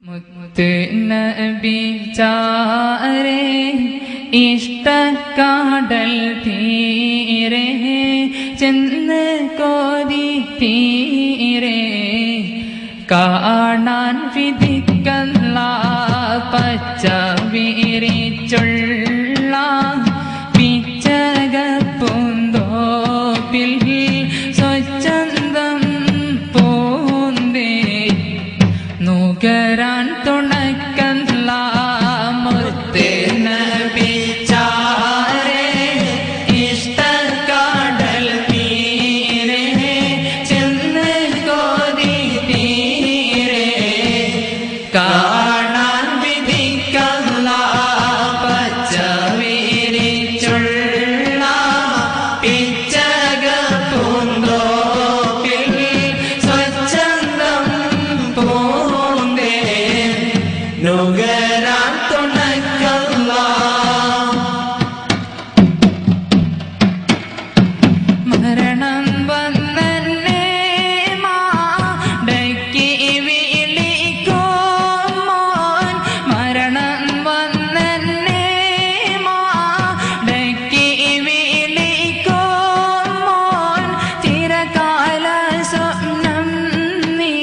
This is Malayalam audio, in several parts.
മുത്ത് നബി ചാരേ ഇഷ്ടക്കാടൽ തീരെ ചെന്ന് കോതി തീരെ കാണാൻ വിധിക്കല്ല പച്ച വിരിച്ചുള്ള പിച്ചകപ്പൂന്തോപ്പിൽ സ്വച്ഛന്തം പൂന്തേ നുകരാൻ തുണക്കല്ല മുത്ത് നബി ചാരേ ഇഷ്ടക്കാടൽ തീരെ ചെന്ന് കോതി തീരെ കാണാൻ വിധിക്കല്ല പച്ച വിരിച്ചുള്ള പിച്ചകപ്പൂന്തോപ്പിൽ സ്വച്ഛന്തം പൂന്തേ നുകരാൻ തുണക്കല്ല മരണം വന്നെന്നെ മാടക്കി വിളിക്കുമോൻ മരണം വന്നെന്നെ മാടക്കി വിളിക്കുമോൻ ചിരകാല സ്വപ്നം നീ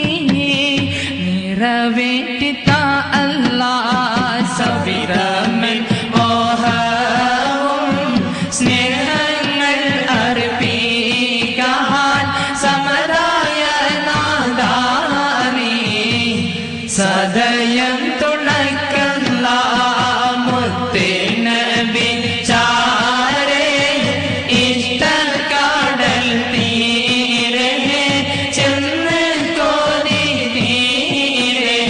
നിറവേറ്റിത്ത അല്ലാ സവിരമൻ മോഹവും സ്നേഹങ്ങൾ അർപ്പിക്കാൻ സമരായ നാദാനീ സദയം തുണക്കല്ല മുത്ത് നബി ചാരേ ഇഷ്ടക്കാടൽ തീരെ ചെന്ന് കോതി തീരെ